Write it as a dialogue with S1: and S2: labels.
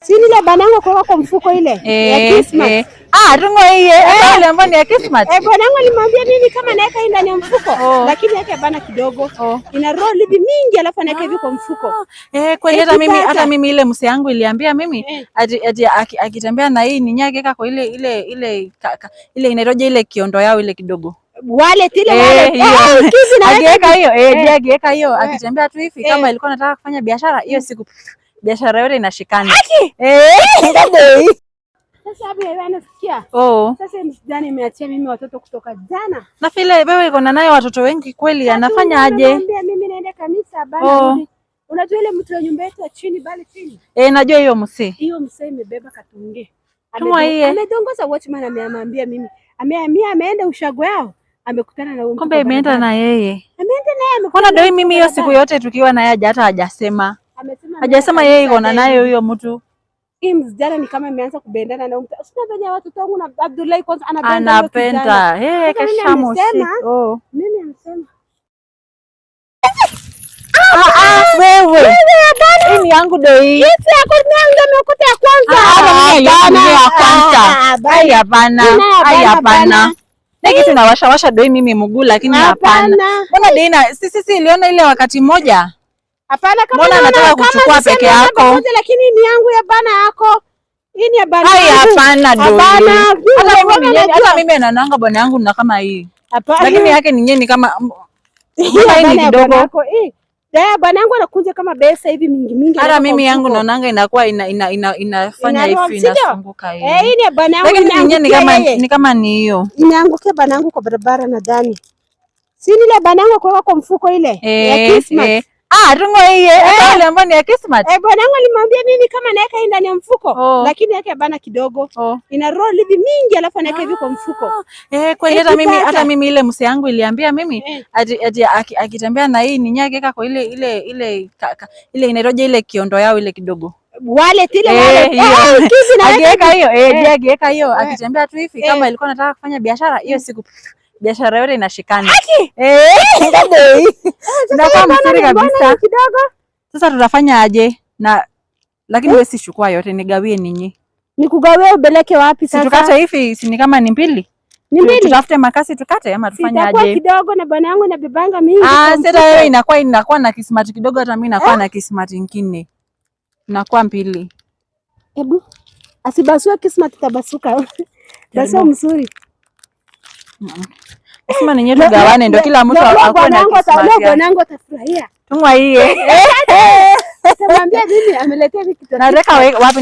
S1: Si ile banangu kwa mfuko ile ya Christmas.
S2: Tungo iye ile ambayo ni ya Christmas.
S1: Banangu alimwambia mimi kama naweka ndani ya mfuko, lakini yake bana kidogo. Ina roll hivi mingi alafu anaweka hivi kwa mfuko.
S2: Kwa hiyo hata mimi ile mse yangu iliambia mimi akitembea na hii ninyage kaka kwa ile inaroja ile kiondo yao ile kidogo.
S1: Wallet
S2: Ageweka hiyo akitembea tu hivi kama ilikuwa nataka kufanya biashara hiyo siku biashara yote inashikana.
S1: Sasa hapo anasikia. Sasa msidhani nimeachia mimi watoto kutoka jana.
S2: Na vile wewe uko nayo watoto wengi kweli anafanya aje?
S1: Ananiambia mimi naenda kanisa bana. Unajua ile mtu wa nyumba yetu chini bali chini.
S2: Najua hiyo msee.
S1: Hiyo msee imebeba katunge.
S2: Amedongoza
S1: watchman amemwambia mimi. Ameenda ushago yao. Amekutana na
S2: kumbe imeenda na yeye.
S1: Ameenda naye
S2: mbona ndio mimi hiyo siku yote tukiwa na yeye hata hajasema. Hajasema yeye iko na naye huyo mtu.
S1: Hii mzijana ni kama imeanza kubendana na mtu. Usinafanya watoto wangu na Abdullahi kwanza
S2: anapenda. Keshamu
S1: mimi amesema.
S2: Wewe. Hii ni yangu doi.
S1: Hii yako ndio nimekuta ya kwanza.
S2: Hapana. Niki tunawasha doi mimi mguu lakini hapana. Mbona Dina sisi iliona ile wakati mmoja?
S1: Hapana kama
S2: mbona nataka kuchukua peke yako?
S1: Lakini ni yangu ya bana yako. Hii ni ya bana.
S2: Hapana doi. Hata mimi nananga bwana yangu na kama hii. Lakini yake ni nyeni kama
S1: hii ni kidogo. Bwana yangu anakunja kama besa hivi mingi.
S2: Hata mimi yangu naonanga inakuwa inafanya hivi inasunguka hivi.
S1: Hii ni bwana yangu.
S2: Lakini ni kama ni hiyo.
S1: Inaangukia bwana yangu kwa barabara nadhani. Si ile bwana yangu kwa mfuko ile ya Christmas.
S2: Tungo iye ile ambayo ni ya Christmas.
S1: Bwana yangu alimwambia mimi kama naweka ndani ya mfuko, lakini yake bana kidogo. Ina roll hivi mingi alafu anaweka hivi kwa mfuko.
S2: Kwa hiyo hata mimi ile mse yangu iliambia mimi akitembea na hii ninyage kaka kwa ile inaroja ile kiondo yao ile kidogo.
S1: Wallet
S2: ageweka hiyo akitembea tu hivi kama ilikuwa nataka kufanya biashara hiyo siku biashara yote inashikana. Ndio mzuri kabisa. Sasa tutafanya aje? Lakini wewe si chukua yote nigawie ninyi.
S1: Nikugawie ubeleke wapi sasa?
S2: Tukate hivi si ni kama ni mbili.
S1: Ni mbili.
S2: Tutafute makasi tukate ama tufanye aje?
S1: Sitakuwa kidogo na bwana yangu na bibanga mingi.
S2: Sasa wewe inakuwa na kismati kidogo hata mimi nakuwa na kismati kingine. Inakuwa mbili.
S1: Hebu asibasue kismati tabasuka. Basi mzuri.
S2: Sema ninyi tugawane ndio kila mtu akue na kismati.
S1: Bwanangu atafurahia.
S2: Tungwa iye.
S1: Atamwambia mimi ameletea vitu.
S2: Naweka wapi?